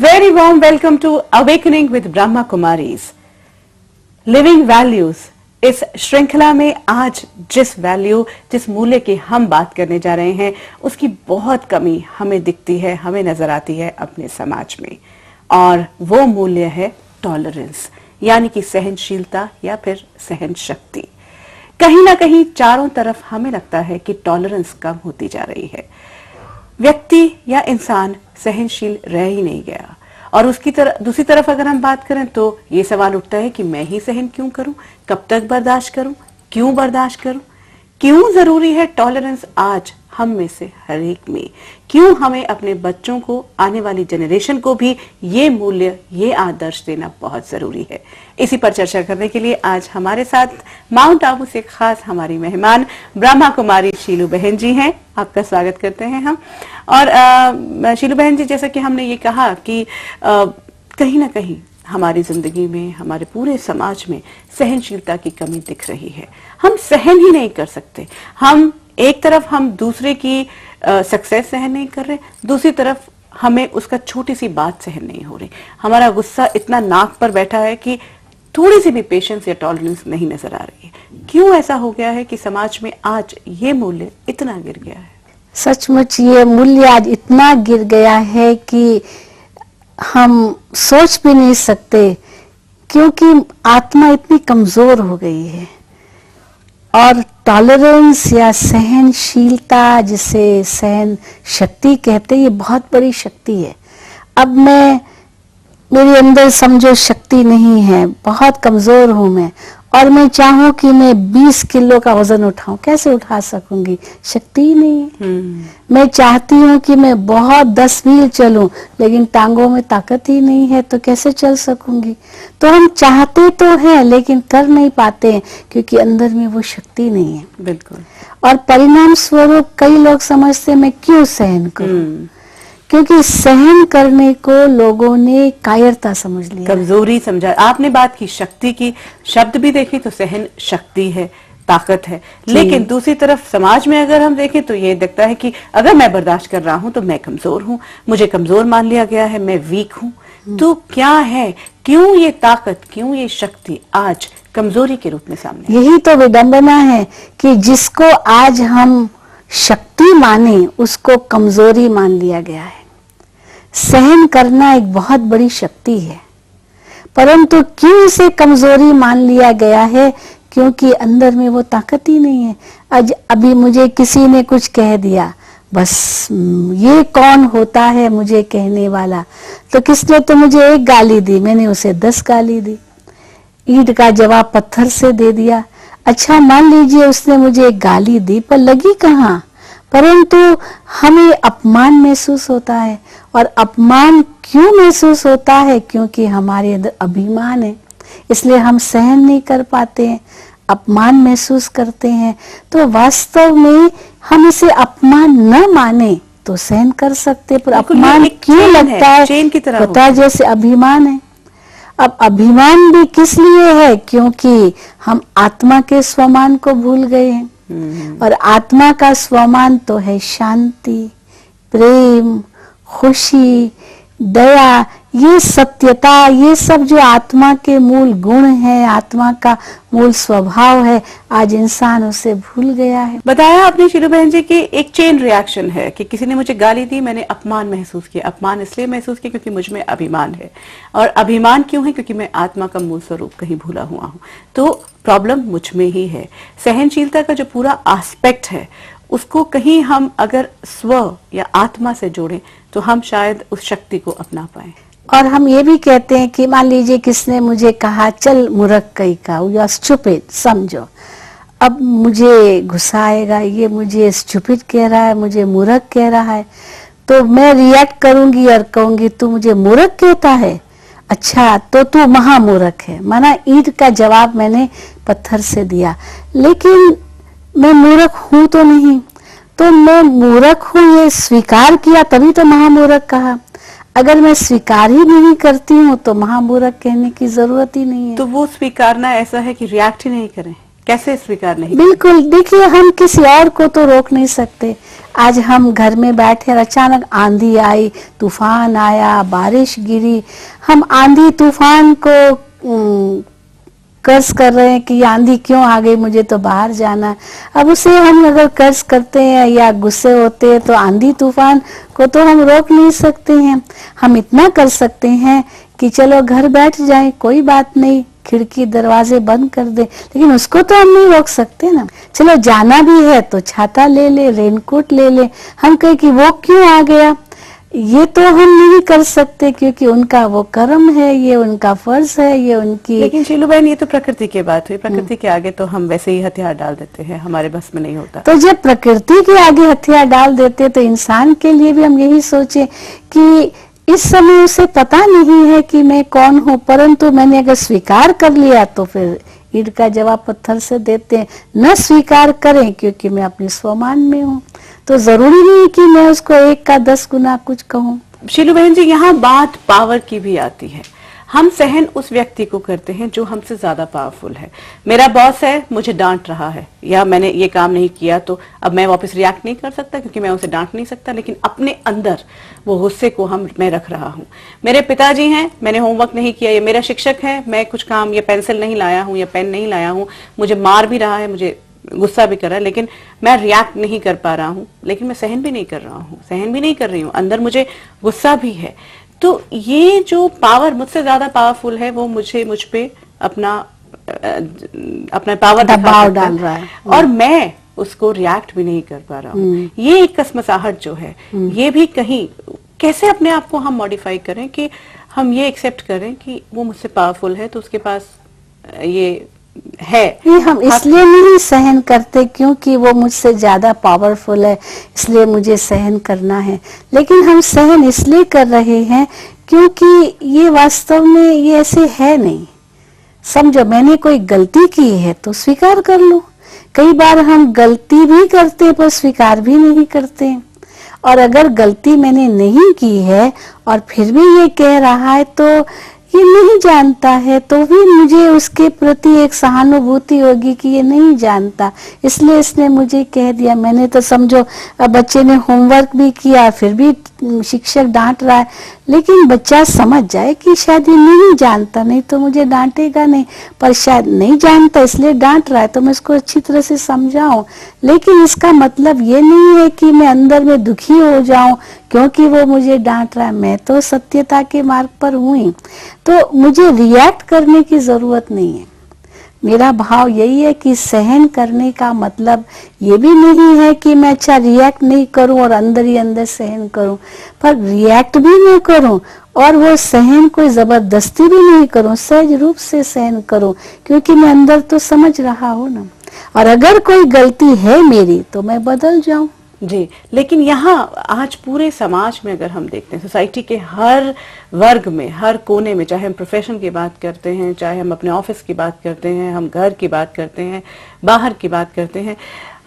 very warm welcome to Awakening with Brahma Kumaris. Living Values इस श्रृंखला में आज जिस मूल्य की हम बात करने जा रहे हैं उसकी बहुत कमी हमें दिखती है, हमें नजर आती है अपने समाज में, और वो मूल्य है टॉलरेंस, यानी कि सहनशीलता या फिर सहन शक्ति। कहीं ना कहीं चारों तरफ हमें लगता है कि टॉलरेंस कम होती जा रही है। व्यक्ति या इंसान सहनशील रह ही नहीं गया। और दूसरी तरफ अगर हम बात करें तो ये सवाल उठता है कि मैं ही सहन क्यों करूं, कब तक बर्दाश्त करूं, क्यों बर्दाश्त करूं, क्यों जरूरी है टॉलरेंस आज हम में से हर एक में, क्यों हमें अपने बच्चों को, आने वाली जनरेशन को भी ये मूल्य, ये आदर्श देना बहुत जरूरी है। इसी पर चर्चा करने के लिए आज हमारे साथ माउंट आबू से खास हमारी मेहमान ब्रह्मा कुमारी शीलू बहन जी हैं। आपका स्वागत करते हैं हम। और शीलू बहन जी, जैसा कि हमने ये कहा कि कहीं ना कहीं हमारी जिंदगी में, हमारे पूरे समाज में सहनशीलता की कमी दिख रही है। हम सहन ही नहीं कर सकते। हम एक तरफ हम दूसरे की सक्सेस सहन नहीं कर रहे, दूसरी तरफ हमें उसका छोटी सी बात सहन नहीं हो रही। हमारा गुस्सा इतना नाक पर बैठा है कि थोड़ी सी भी पेशेंस या टॉलरेंस नहीं नजर आ रही है। क्यों ऐसा हो गया है कि समाज में आज ये मूल्य इतना गिर गया है? सचमुच ये मूल्य आज इतना गिर गया है कि हम सोच भी नहीं सकते, क्योंकि आत्मा इतनी कमजोर हो गई है। और टॉलरेंस या सहनशीलता, जिसे सहन शक्ति कहते हैं, ये बहुत बड़ी शक्ति है। अब मेरे अंदर समझो शक्ति नहीं है, बहुत कमजोर हूं मैं, और मैं चाहूं कि मैं 20 किलो का वजन उठाऊं, कैसे उठा सकूंगी? शक्ति ही नहीं है। मैं चाहती हूं कि मैं बहुत 10 मील चलूं, लेकिन टांगों में ताकत ही नहीं है, तो कैसे चल सकूंगी? तो हम चाहते तो हैं लेकिन कर नहीं पाते हैं, क्योंकि अंदर में वो शक्ति नहीं है। बिल्कुल। और परिणाम स्वरूप कई लोग समझते मैं क्यों सहन करूं, क्योंकि सहन करने को लोगों ने कायरता समझ लिया, कमजोरी समझा। आपने बात की शक्ति की, शब्द भी देखें तो सहन शक्ति है, ताकत है, लेकिन दूसरी तरफ समाज में अगर हम देखें तो ये दिखता है कि अगर मैं बर्दाश्त कर रहा हूं तो मैं कमजोर हूं, मुझे कमजोर मान लिया गया है, मैं वीक हूं। तो क्या है, क्यों ये ताकत, क्यों ये शक्ति आज कमजोरी के रूप में सामने? यही तो विडंबना है कि जिसको आज हम शक्ति माने उसको कमजोरी मान लिया गया है। सहन करना एक बहुत बड़ी शक्ति है, परंतु क्यों इसे कमजोरी मान लिया गया है? क्योंकि अंदर में वो ताकत ही नहीं है। आज अभी मुझे किसी ने कुछ कह दिया, बस ये कौन होता है मुझे कहने वाला? तो किसने तो मुझे एक गाली दी, मैंने उसे 10 गाली दी। ईंट का जवाब पत्थर से दे दिया। अच्छा, मान लीजिए उसने मुझे एक गाली दी, पर लगी कहाँ? परंतु हमें अपमान महसूस होता है। और अपमान क्यों महसूस होता है? क्योंकि हमारे अंदर अभिमान है, इसलिए हम सहन नहीं कर पाते हैं, अपमान महसूस करते हैं। तो वास्तव में हम इसे अपमान न माने तो सहन कर सकते, पर अपमान क्यों लगता है? चेन की तरह पता है, जैसे अभिमान है। अब अभिमान भी किस लिए है? क्योंकि हम आत्मा के स्वमान को भूल गए हैं। और आत्मा का स्वमान तो है शांति, प्रेम, खुशी, दया, ये सत्यता, ये सब जो आत्मा के मूल गुण हैं, आत्मा का मूल स्वभाव है, आज इंसान उसे भूल गया है। बताया आपने शीलू बहन जी की एक चेन रिएक्शन है कि किसी ने मुझे गाली दी, मैंने अपमान महसूस किया। अपमान इसलिए महसूस किया क्योंकि मुझ में अभिमान है। और अभिमान क्यों है? क्योंकि मैं आत्मा का मूल स्वरूप कहीं भूला हुआ हूं। तो प्रॉब्लम मुझ में ही है। सहनशीलता का जो पूरा एस्पेक्ट है उसको कहीं हम अगर स्व या आत्मा से जोड़ें तो हम शायद उस शक्ति को अपना पाए। और हम ये भी कहते हैं कि मान लीजिए किसने मुझे कहा, चल मूर्ख कहीं का, यू आर स्टूपिड, समझो। अब मुझे गुस्सा आएगा, ये मुझे स्टूपिड कह रहा है, मुझे मूर्ख कह रहा है, तो मैं रिएक्ट करूंगी और कहूंगी तू मुझे मूर्ख कहता है, अच्छा तो तू महामूर्ख है। माना ईंट का जवाब मैंने पत्थर से दिया, लेकिन मैं मूर्ख हूं तो नहीं। तो मैं मूर्ख हूं ये स्वीकार किया, तभी तो महामूर्ख कहा। अगर मैं स्वीकार ही नहीं करती हूँ तो महामूर्ख कहने की जरूरत ही नहीं है। तो वो स्वीकारना ऐसा है कि रिएक्ट ही नहीं करें, कैसे स्वीकार नहीं? बिल्कुल, देखिए हम किसी और को तो रोक नहीं सकते। आज हम घर में बैठे और अचानक आंधी आई, तूफान आया, बारिश गिरी, हम आंधी तूफान को कर्ज कर रहे हैं कि ये आंधी क्यों आ गई, मुझे तो बाहर जाना है। अब उसे हम अगर कर्ज करते हैं या गुस्से होते हैं तो आंधी तूफान को तो हम रोक नहीं सकते हैं। हम इतना कर सकते हैं कि चलो घर बैठ जाएं, कोई बात नहीं, खिड़की दरवाजे बंद कर दे, लेकिन उसको तो हम नहीं रोक सकते ना। चलो जाना भी है तो छाता ले ले, रेनकोट ले ले। हम कहे कि वो क्यों आ गया, ये तो हम नहीं कर सकते क्योंकि उनका वो कर्म है, ये उनका फर्ज है, ये उनकी। लेकिन शीलू बहन, ये तो प्रकृति की बात हुई। प्रकृति के आगे तो हम वैसे ही हथियार डाल देते हैं, हमारे बस में नहीं होता। तो जब प्रकृति के आगे हथियार डाल देते तो इंसान के लिए भी हम यही सोचे कि इस समय उसे पता नहीं है कि मैं कौन हूँ, परंतु मैंने अगर स्वीकार कर लिया तो फिर ईंट का जवाब पत्थर से देते हैं। न स्वीकार करें क्योंकि मैं अपने स्वमान में हूँ, तो जरूरी नहीं कि मैं उसको 1 का 10 गुना कुछ कहूँ। शीलू बहन जी, यहाँ बात पावर की भी आती है। हम सहन उस व्यक्ति को करते हैं जो हमसे ज्यादा पावरफुल है। मेरा बॉस है, मुझे डांट रहा है या मैंने ये काम नहीं किया, तो अब मैं वापस रिएक्ट नहीं कर सकता क्योंकि मैं उसे डांट नहीं सकता, लेकिन अपने अंदर वो गुस्से को मैं रख रहा हूँ। मेरे पिताजी हैं, मैंने होमवर्क नहीं किया, या मेरा शिक्षक है, मैं कुछ काम या पेंसिल नहीं लाया हूँ या पेन नहीं लाया हूँ, मुझे मार भी रहा है, मुझे गुस्सा भी कर रहा है, लेकिन मैं रिएक्ट नहीं कर पा रहा हूँ, लेकिन मैं सहन भी नहीं कर रहा हूँ, सहन भी नहीं कर रही हूँ, अंदर मुझे गुस्सा भी है। तो ये जो पावर मुझसे ज्यादा पावरफुल है वो मुझ पे अपना पावर दबाव डाल रहा है और मैं उसको रिएक्ट भी नहीं कर पा रहा हूँ। ये एक कसमसाहट जो है, ये भी कहीं कैसे अपने आप को हम मॉडिफाई करें कि हम ये एक्सेप्ट करें कि वो मुझसे पावरफुल है, तो उसके पास ये है। ये हम इसलिए नहीं सहन करते क्योंकि वो मुझसे ज्यादा पावरफुल है, इसलिए मुझे सहन करना है, लेकिन हम सहन इसलिए कर रहे हैं क्योंकि ये वास्तव में ये ऐसे है नहीं। समझो मैंने कोई गलती की है तो स्वीकार कर लो। कई बार हम गलती भी करते पर स्वीकार भी नहीं करते, और अगर गलती मैंने नहीं की है और फिर भी ये कह रहा है तो ये नहीं जानता है, तो भी मुझे उसके प्रति एक सहानुभूति होगी कि ये नहीं जानता, इसलिए इसने मुझे कह दिया। मैंने तो समझो बच्चे ने होमवर्क भी किया फिर भी शिक्षक डांट रहा है, लेकिन बच्चा समझ जाए कि शायद ये नहीं जानता, नहीं तो मुझे डांटेगा नहीं, पर शायद नहीं जानता इसलिए डांट रहा है, तो मैं इसको अच्छी तरह से समझाऊं। लेकिन इसका मतलब ये नहीं है कि मैं अंदर में दुखी हो जाऊं क्योंकि वो मुझे डांट रहा है। मैं तो सत्यता के मार्ग पर हूं ही, तो मुझे रिएक्ट करने की जरूरत नहीं है। मेरा भाव यही है कि सहन करने का मतलब ये भी नहीं है कि मैं अच्छा रिएक्ट नहीं करूं और अंदर ही अंदर सहन करूं, पर रिएक्ट भी नहीं करूं और वो सहन कोई जबरदस्ती भी नहीं करूं, सहज रूप से सहन करूं, क्योंकि मैं अंदर तो समझ रहा हूं ना। और अगर कोई गलती है मेरी तो मैं बदल जाऊं। जी, लेकिन यहाँ आज पूरे समाज में अगर हम देखते हैं, सोसाइटी के हर वर्ग में, हर कोने में, चाहे हम प्रोफेशन की बात करते हैं, चाहे हम अपने ऑफिस की बात करते हैं, हम घर की बात करते हैं, बाहर की बात करते हैं,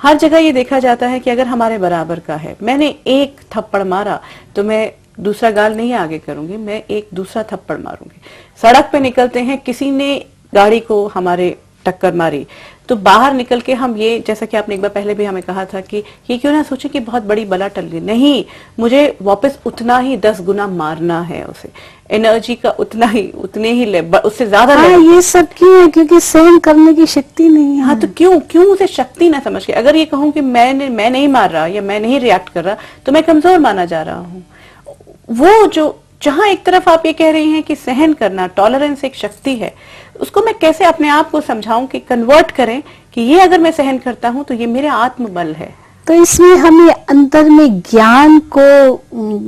हर जगह ये देखा जाता है कि अगर हमारे बराबर का है, मैंने एक थप्पड़ मारा तो मैं दूसरा गाल नहीं आगे करूंगी, मैं एक दूसरा थप्पड़ मारूंगी। सड़क पे निकलते हैं, किसी ने गाड़ी को हमारे टक्कर मारी तो बाहर निकल के हम ये, जैसा कि आपने एक बार पहले भी हमें कहा था कि ये क्यों ना सोचे कि बहुत बड़ी बला टल गई, नहीं, मुझे वापस उतना ही 10 गुना मारना है उसे, एनर्जी का उतना ही, उतने ही उससे ज्यादा। हाँ, ये सब क्यों है? क्योंकि सहन करने की शक्ति नहीं है। हाँ, तो क्यों उसे शक्ति ना समझ के, अगर ये कहूं कि मैं नहीं मार रहा या मैं नहीं रिएक्ट कर रहा तो मैं कमजोर माना जा रहा हूँ। वो जो जहां एक तरफ आप ये कह रही हैं कि सहन करना, टॉलरेंस एक शक्ति है, उसको मैं कैसे अपने आप को समझाऊं कि कन्वर्ट करें कि ये अगर मैं सहन करता हूं तो ये मेरे आत्मबल है। तो इसमें हमें अंतर में ज्ञान को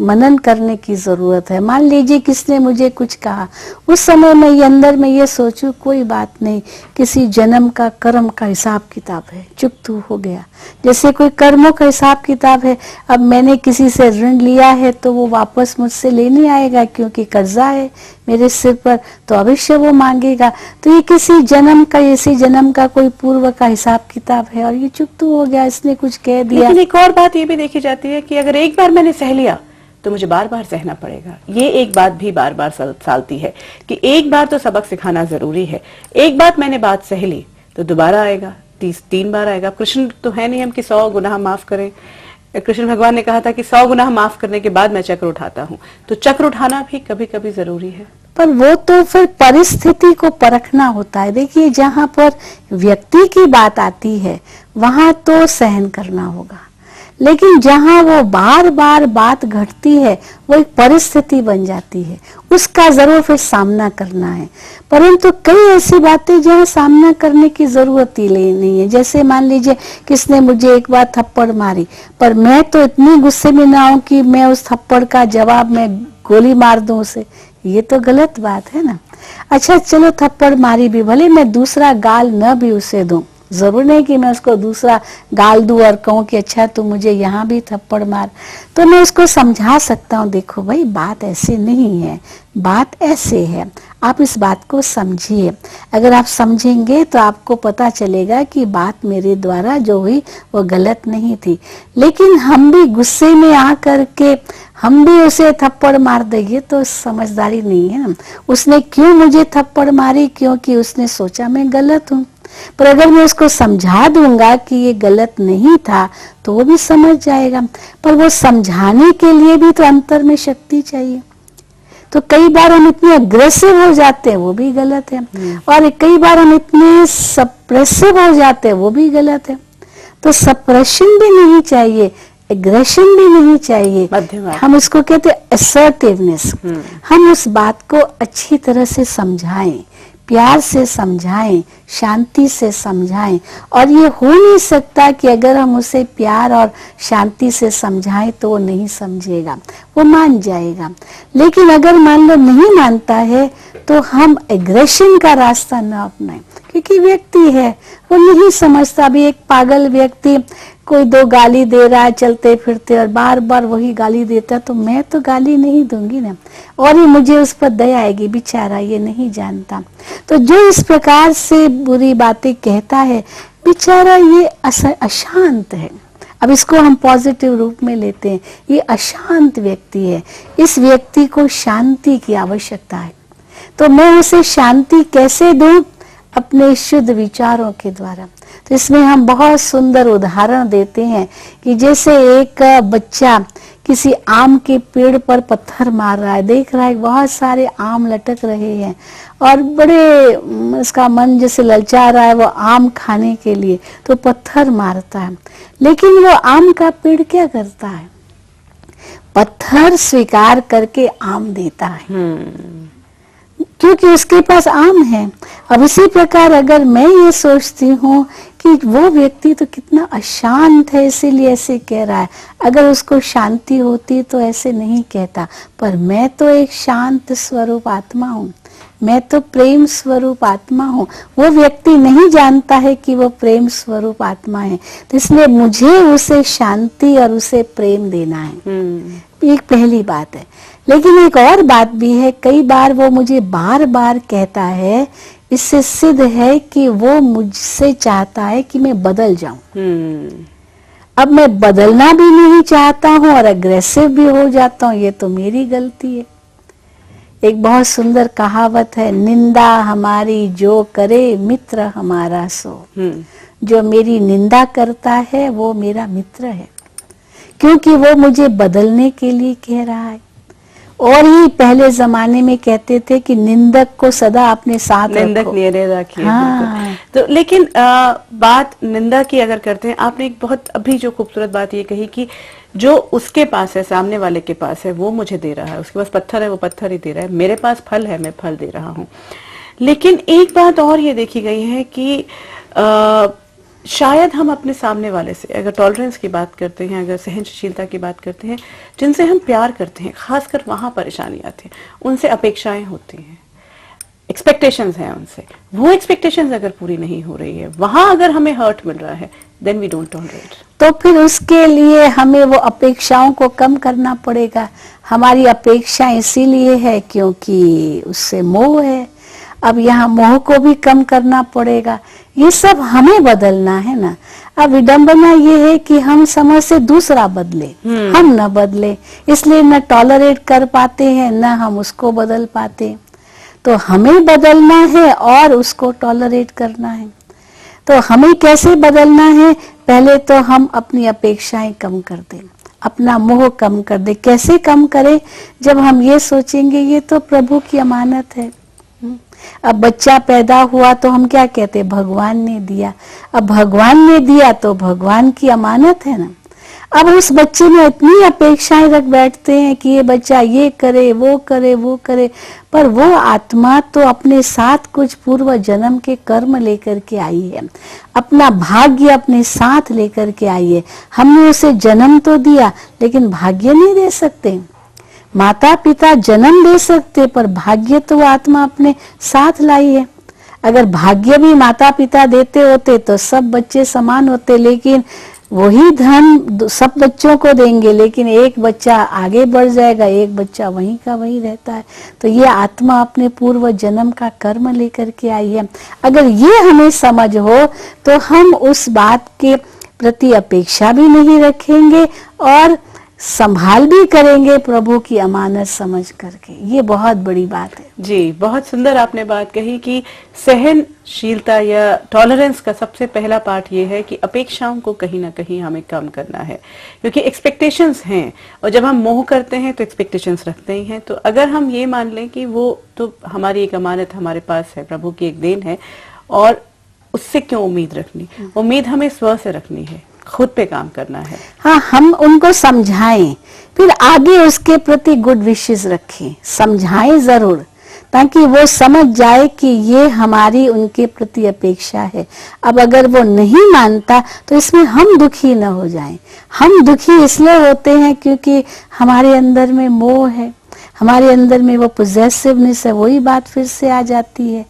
मनन करने की जरूरत है। मान लीजिए किसने मुझे कुछ कहा, उस समय मैं ये अंदर में ये सोचूं कोई बात नहीं, किसी जन्म का कर्म का हिसाब किताब है, चुप तू हो गया। जैसे कोई कर्मों का हिसाब किताब है, अब मैंने किसी से ऋण लिया है तो वो वापस मुझसे लेने आएगा क्योंकि कर्जा है मेरे सिर पर, तो अवश्य वो मांगेगा। तो ये किसी जन्म का, इसी जन्म का कोई पूर्व का हिसाब किताब है और ये चुप तू हो गया, इसने कुछ कह दिया। लेकिन एक और बात ये भी देखी जाती है कि अगर एक बार मैंने सह लिया तो मुझे बार बार सहना पड़ेगा। ये एक बात भी बार बार सालती है कि एक बार तो सबक सिखाना जरूरी है। एक बार मैंने बात सह ली तो दोबारा आएगा, 3 बार आएगा। कृष्ण तो है नहीं हम कि 100 गुनाह माफ करें। कृष्ण भगवान ने कहा था कि 100 गुनाह माफ करने के बाद मैं चक्र उठाता हूँ, तो चक्र उठाना भी कभी कभी जरूरी है। पर वो तो फिर परिस्थिति को परखना होता है। देखिए, जहां पर व्यक्ति की बात आती है वहां तो सहन करना होगा, लेकिन जहां वो बार बार बात घटती है वो एक परिस्थिति बन जाती है, उसका जरूर फिर सामना करना है। परंतु कई ऐसी बातें जहां सामना करने की जरूरत ही नहीं है। जैसे मान लीजिए किसने मुझे एक बार थप्पड़ मारी, पर मैं तो इतनी गुस्से में ना हूं कि मैं उस थप्पड़ का जवाब मैं गोली मार दूं उसे, ये तो गलत बात है ना। अच्छा चलो थप्पड़ मारी भी, भले मैं दूसरा गाल न भी उसे दूं, जरूर नहीं कि मैं उसको दूसरा गाल दूं और कहूं कि अच्छा तू मुझे यहाँ भी थप्पड़ मार। तो मैं उसको समझा सकता हूँ, देखो भाई बात ऐसे नहीं है, बात ऐसे है, आप इस बात को समझिए। अगर आप समझेंगे तो आपको पता चलेगा कि बात मेरे द्वारा जो हुई वो गलत नहीं थी। लेकिन हम भी गुस्से में आ करके हम भी उसे थप्पड़ मार देंगे तो समझदारी नहीं है ना। उसने क्यों मुझे थप्पड़ मारी? क्योंकि उसने सोचा मैं गलत हूँ। पर अगर मैं उसको समझा दूंगा कि ये गलत नहीं था तो वो भी समझ जाएगा। पर वो समझाने के लिए भी तो अंतर में शक्ति चाहिए। तो कई बार हम इतने अग्रेसिव हो जाते हैं, वो भी गलत है, और कई बार हम इतने सप्रेसिव हो जाते हैं, वो भी गलत है। तो सप्रेशन भी नहीं चाहिए, एग्रेशन भी नहीं चाहिए, हम इसको कहते हैं असर्टिवनेस। हम उस बात को अच्छी तरह से समझाएं, प्यार से समझाएं, शांति से समझाएं। और ये हो नहीं सकता कि अगर हम उसे प्यार और शांति से समझाएं तो वो नहीं समझेगा, वो मान जाएगा। लेकिन अगर मान लो नहीं मानता है तो हम एग्रेशन का रास्ता न अपनाएं, क्योंकि व्यक्ति है, वो नहीं समझता। अभी एक पागल व्यक्ति कोई 2 गाली दे रहा है चलते फिरते और बार बार वही गाली देता, तो मैं तो गाली नहीं दूंगी ना, और ही मुझे उस पर दया आएगी, बेचारा ये नहीं जानता। तो जो इस प्रकार से बुरी बातें कहता है, बेचारा ये अशांत है। अब इसको हम पॉजिटिव रूप में लेते हैं, ये अशांत व्यक्ति है, इस व्यक्ति को शांति की आवश्यकता है। तो मैं उसे शांति कैसे दूं? अपने शुद्ध विचारों के द्वारा। तो इसमें हम बहुत सुंदर उदाहरण देते हैं कि जैसे एक बच्चा किसी आम के पेड़ पर पत्थर मार रहा है, देख रहा है बहुत सारे आम लटक रहे हैं और बड़े उसका मन जैसे ललचा रहा है वो आम खाने के लिए, तो पत्थर मारता है। लेकिन वो आम का पेड़ क्या करता है? पत्थर स्वीकार करके आम देता है, क्योंकि उसके पास आम है। अब इसी प्रकार अगर मैं ये सोचती हूँ कि वो व्यक्ति तो कितना अशांत है इसीलिए ऐसे कह रहा है, अगर उसको शांति होती तो ऐसे नहीं कहता। पर मैं तो एक शांत स्वरूप आत्मा हूँ, मैं तो प्रेम स्वरूप आत्मा हूँ। वो व्यक्ति नहीं जानता है कि वो प्रेम स्वरूप आत्मा है, तो इसलिए मुझे उसे शांति और उसे प्रेम देना है। एक पहली बात है। लेकिन एक और बात भी है, कई बार वो मुझे बार बार कहता है, इससे सिद्ध है कि वो मुझसे चाहता है कि मैं बदल जाऊं। अब मैं बदलना भी नहीं चाहता हूं और अग्रेसिव भी हो जाता हूं, ये तो मेरी गलती है। एक बहुत सुंदर कहावत है, निंदा हमारी जो करे मित्र हमारा सो। जो मेरी निंदा करता है वो मेरा मित्र है, क्योंकि वो मुझे बदलने के लिए कह रहा है। और ही पहले जमाने में कहते थे कि निंदक को सदा अपने साथ निंदक नियरे रखिए। हाँ। तो लेकिन बात निंदा की अगर करते हैं, आपने एक बहुत अभी जो खूबसूरत बात ये कही कि जो उसके पास है, सामने वाले के पास है, वो मुझे दे रहा है, उसके पास पत्थर है वो पत्थर ही दे रहा है, मेरे पास फल है मैं फल दे रहा हूँ। लेकिन एक बात और ये देखी गई है कि शायद हम अपने सामने वाले से अगर टॉलरेंस की बात करते हैं, अगर सहनशीलता की बात करते हैं, जिनसे हम प्यार करते हैं, खासकर वहां परेशानी आती है, उनसे अपेक्षाएं होती हैं, एक्सपेक्टेशंस हैं उनसे। वो एक्सपेक्टेशंस अगर पूरी नहीं हो रही है, वहां अगर हमें हर्ट मिल रहा है, देन वी डोंट टॉलरेट। तो फिर उसके लिए हमें वो अपेक्षाओं को कम करना पड़ेगा। हमारी अपेक्षा इसीलिए है क्योंकि उससे मोह है। अब यहाँ मोह को भी कम करना पड़ेगा। ये सब हमें बदलना है ना। अब विडंबना ये है कि हम समय से दूसरा बदले, हम न बदले, इसलिए न टॉलरेट कर पाते हैं, न हम उसको बदल पाते। तो हमें बदलना है और उसको टॉलरेट करना है। तो हमें कैसे बदलना है? पहले तो हम अपनी अपेक्षाएं कम कर दें, अपना मोह कम कर दे। कैसे कम करें? जब हम ये सोचेंगे ये तो प्रभु की अमानत है। अब बच्चा पैदा हुआ तो हम क्या कहते हैं? भगवान ने दिया। अब भगवान ने दिया तो भगवान की अमानत है ना। अब उस बच्चे में इतनी अपेक्षाएं रख बैठते हैं कि ये बच्चा ये करे, वो करे, वो करे, पर वो आत्मा तो अपने साथ कुछ पूर्व जन्म के कर्म लेकर के आई है, अपना भाग्य अपने साथ लेकर के आई है। हमने उसे जन्म तो दिया लेकिन भाग्य नहीं दे सकते। माता पिता जन्म दे सकते पर भाग्य तो आत्मा अपने साथ लाई है। अगर भाग्य भी माता पिता देते होते तो सब बच्चे समान होते, लेकिन वही धन सब बच्चों को देंगे लेकिन एक बच्चा आगे बढ़ जाएगा, एक बच्चा वहीं का वहीं रहता है। तो ये आत्मा अपने पूर्व जन्म का कर्म लेकर के आई है। अगर ये हमें समझ हो तो हम उस बात के प्रति अपेक्षा भी नहीं रखेंगे और संभाल भी करेंगे प्रभु की अमानत समझ करके। ये बहुत बड़ी बात है। जी, बहुत सुंदर आपने बात कही कि सहनशीलता या टॉलरेंस का सबसे पहला पार्ट ये है कि अपेक्षाओं को कहीं ना कहीं हमें कम करना है, क्योंकि एक्सपेक्टेशंस हैं और जब हम मोह करते हैं तो एक्सपेक्टेशंस रखते ही हैं। तो अगर हम ये मान लें कि वो तो हमारी एक अमानत हमारे पास है, प्रभु की एक देन है, और उससे क्यों उम्मीद रखनी? उम्मीद हमें स्व से रखनी है, खुद पे काम करना है। हाँ, हम उनको समझाएं, फिर आगे उसके प्रति गुड विशेस रखें, समझाएं जरूर, ताकि वो समझ जाए कि ये हमारी उनके प्रति अपेक्षा है। अब अगर वो नहीं मानता तो इसमें हम दुखी न हो जाएं। हम दुखी इसलिए होते हैं क्योंकि हमारे अंदर में मोह है, हमारे अंदर में वो पोजेसिवनेस है, वही बात फिर से आ जाती है।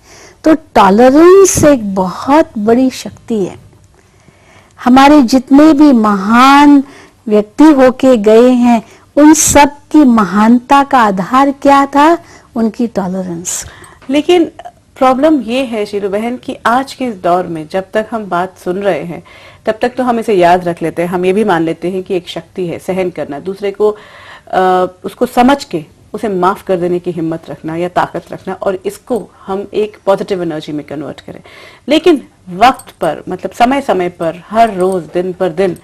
तो टॉलरेंस एक बहुत बड़ी शक्ति है। हमारे जितने भी महान व्यक्ति होके गए हैं उन सब की महानता का आधार क्या था? उनकी टॉलरेंस। लेकिन प्रॉब्लम ये है शीलू बहन कि आज के इस दौर में जब तक हम बात सुन रहे हैं तब तक तो हम इसे याद रख लेते हैं, हम ये भी मान लेते हैं कि एक शक्ति है सहन करना, दूसरे को उसको समझ के उसे माफ कर देने की हिम्मत रखना या ताकत रखना, और इसको हम एक पॉजिटिव एनर्जी में कन्वर्ट करें। लेकिन वक्त पर, मतलब समय समय पर, हर रोज दिन पर दिन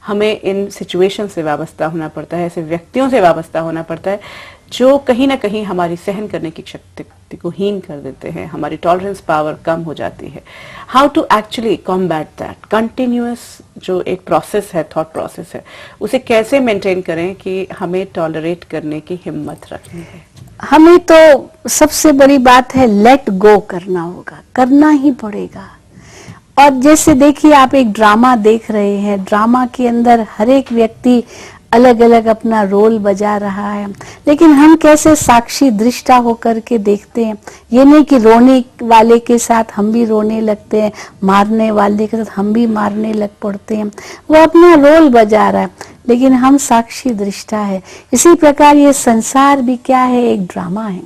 हमें इन सिचुएशन से वाबस्ता होना पड़ता है, ऐसे व्यक्तियों से वाबस्ता होना पड़ता है जो कहीं ना कहीं हमारी सहन करने की शक्ति को हीन कर देते हैं, हमारी टॉलरेंस पावर कम हो जाती है। How to actually combat that? Continuous जो एक प्रोसेस है, थॉट प्रोसेस है, उसे कैसे मेंटेन करें कि हमें टॉलरेट करने की हिम्मत रखनी है? हमें तो सबसे बड़ी बात है लेट गो करना होगा, करना ही पड़ेगा। और जैसे देखिए आप एक ड्रामा देख रहे हैं, ड्रामा के अंदर हर एक व्यक्ति अलग अलग अपना रोल बजा रहा है, लेकिन हम कैसे साक्षी दृष्टा होकर के देखते हैं। ये नहीं कि रोने वाले के साथ हम भी रोने लगते हैं, मारने वाले के साथ हम भी मारने लग पड़ते हैं। वो अपना रोल बजा रहा है लेकिन हम साक्षी दृष्टा है। इसी प्रकार ये संसार भी क्या है? एक ड्रामा है,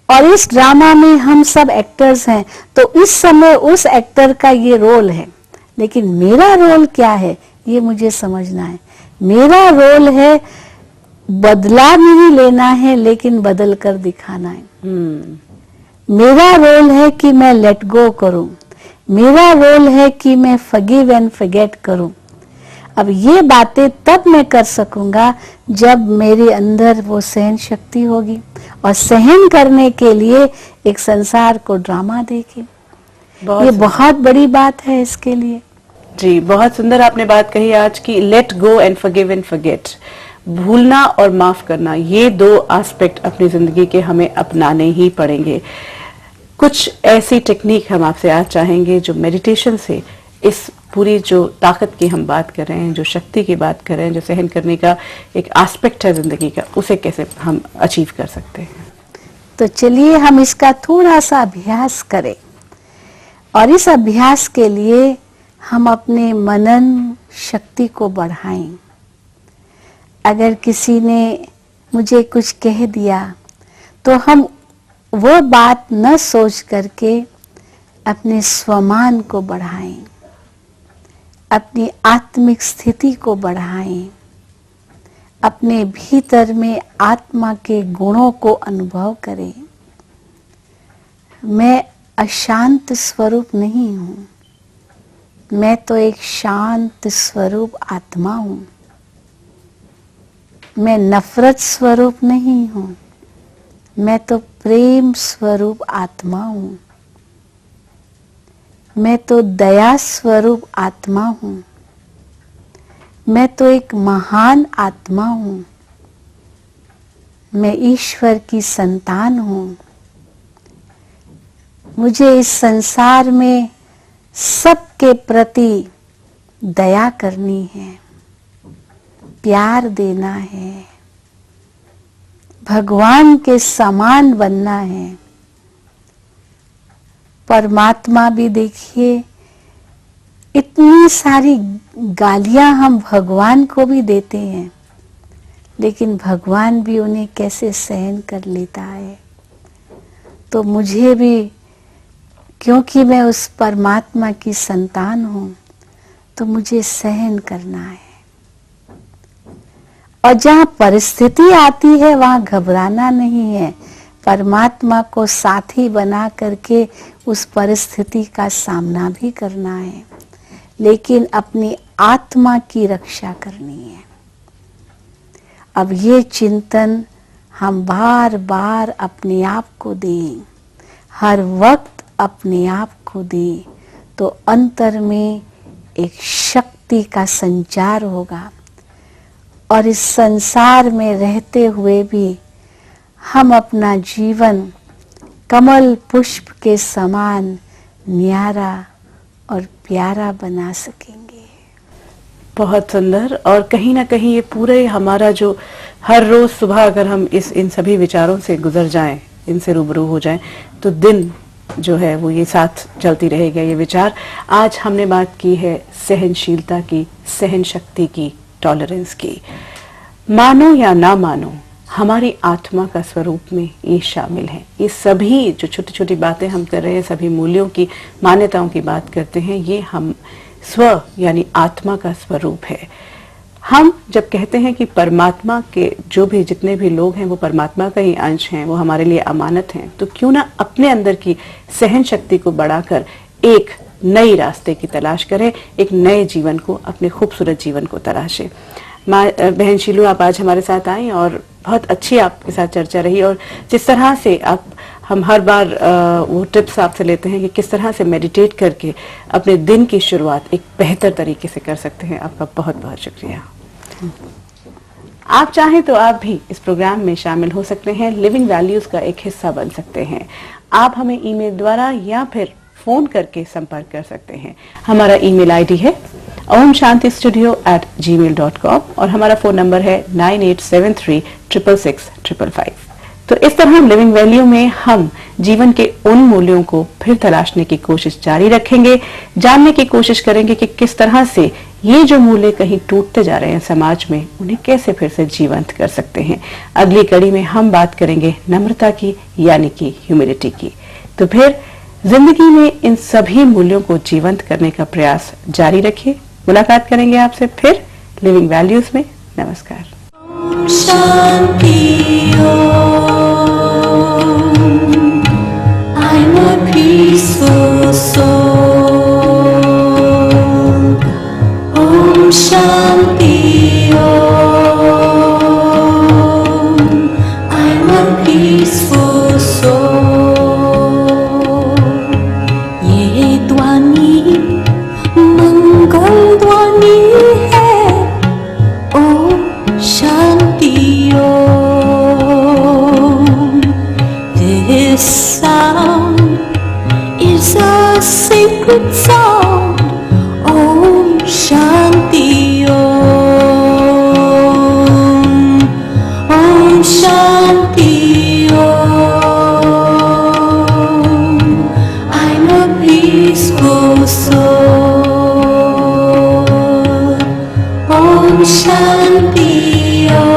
और इस ड्रामा में हम सब एक्टर्स हैं। तो इस समय उस एक्टर का ये रोल है, लेकिन मेरा रोल क्या है ये मुझे समझना है। मेरा रोल है बदला नहीं लेना है लेकिन बदल कर दिखाना है। मेरा रोल है कि मैं लेट गो करूं, मेरा रोल है कि मैं फॉरगिव एंड फॉरगेट करूं। अब ये बातें तब मैं कर सकूंगा जब मेरे अंदर वो सहन शक्ति होगी, और सहन करने के लिए एक संसार को ड्रामा देखे। ये बहुत बड़ी बात है इसके लिए। जी, बहुत सुंदर आपने बात कही आज की, let go and forgive and forget. भूलना और माफ करना, ये दो एस्पेक्ट अपनी जिंदगी के हमें अपनाने ही पड़ेंगे। कुछ ऐसी टेक्निक हम आपसे आज चाहेंगे जो मेडिटेशन से इस पूरी जो ताकत की हम बात कर रहे हैं, जो शक्ति की बात कर रहे हैं, जो सहन करने का एक एस्पेक्ट है जिंदगी का, उसे कैसे हम अचीव कर सकते हैं। तो चलिए हम इसका थोड़ा सा अभ्यास करें, और इस अभ्यास के लिए हम अपने मनन शक्ति को बढ़ाएं। अगर किसी ने मुझे कुछ कह दिया तो हम वो बात न सोच करके अपने स्वमान को बढ़ाएं, अपनी आत्मिक स्थिति को बढ़ाएं, अपने भीतर में आत्मा के गुणों को अनुभव करें। मैं अशांत स्वरूप नहीं हूं, मैं तो एक शांत स्वरूप आत्मा हूं, मैं नफरत स्वरूप नहीं हूं, मैं तो प्रेम स्वरूप आत्मा हूं, मैं तो दया स्वरूप आत्मा हूं, मैं तो एक महान आत्मा हूं, मैं ईश्वर की संतान हूं। मुझे इस संसार में सबके प्रति दया करनी है, प्यार देना है, भगवान के समान बनना है। परमात्मा भी देखिए, इतनी सारी गालियां हम भगवान को भी देते हैं, लेकिन भगवान भी उन्हें कैसे सहन कर लेता है। तो मुझे भी, क्योंकि मैं उस परमात्मा की संतान हूं, तो मुझे सहन करना है। और जहां परिस्थिति आती है वहां घबराना नहीं है, परमात्मा को साथी बना करके उस परिस्थिति का सामना भी करना है, लेकिन अपनी आत्मा की रक्षा करनी है। अब ये चिंतन हम बार बार अपने आप को दें, हर वक्त अपने आप को दें, तो अंतर में एक शक्ति का संचार होगा। और इस संसार में रहते हुए भी हम अपना जीवन कमल पुष्प के समान न्यारा और प्यारा बना सकेंगे। बहुत सुंदर। और कहीं ना कहीं ये पूरे हमारा जो हर रोज सुबह अगर हम इन सभी विचारों से गुजर जाएं, इनसे रूबरू हो जाएं, तो दिन जो है वो ये साथ चलती रहेगा ये विचार। आज हमने बात की है सहनशीलता की, सहन शक्ति की, टॉलरेंस की। मानो या ना मानो, हमारी आत्मा का स्वरूप में ये शामिल है। ये सभी जो छोटी छोटी बातें हम कर रहे हैं, सभी मूल्यों की, मान्यताओं की बात करते हैं, ये हम स्व यानी आत्मा का स्वरूप है। हम जब कहते हैं कि परमात्मा के जो भी जितने भी लोग हैं वो परमात्मा का ही अंश हैं, वो हमारे लिए अमानत हैं, तो क्यों ना अपने अंदर की सहन शक्ति को बढ़ाकर एक नई रास्ते की तलाश करें, एक नए जीवन को, अपने खूबसूरत जीवन को तलाशें। बहन शीलू, आप आज हमारे साथ आई और बहुत अच्छी आपके साथ चर्चा रही। और जिस तरह से हम हर बार वो टिप्स आपसे लेते हैं कि किस तरह से मेडिटेट करके अपने दिन की शुरुआत एक बेहतर तरीके से कर सकते हैं, आपका बहुत बहुत शुक्रिया। आप चाहें तो आप भी इस प्रोग्राम में शामिल हो सकते हैं, लिविंग वैल्यूज का एक हिस्सा बन सकते हैं। आप हमें ईमेल द्वारा या फिर फोन करके संपर्क कर सकते हैं। हमारा ईमेल आईडी है omshantistudio@gmail.com और हमारा फोन नंबर है 9873666555। तो इस तरह हम लिविंग वैल्यू में हम जीवन के उन मूल्यों को फिर तलाशने की कोशिश जारी रखेंगे, जानने की कोशिश करेंगे कि किस तरह से ये जो मूल्य कहीं टूटते जा रहे हैं समाज में, उन्हें कैसे फिर से जीवंत कर सकते हैं। अगली कड़ी में हम बात करेंगे नम्रता की, यानी कि ह्यूमिलिटी की। तो फिर जिंदगी में इन सभी मूल्यों को जीवंत करने का प्रयास जारी रखिए। मुलाकात करेंगे आपसे फिर लिविंग वैल्यूज में। नमस्कार। शांति। I'm a peaceful soul. Om Shanti Om. I'm a peaceful soul. ये ध्वनि मंगल ध्वनि है। Om Shanti Om. This sound is a sacred sound. Om Shanti Om. Om Shanti Om. I'm a peaceful soul. Om Shanti Om.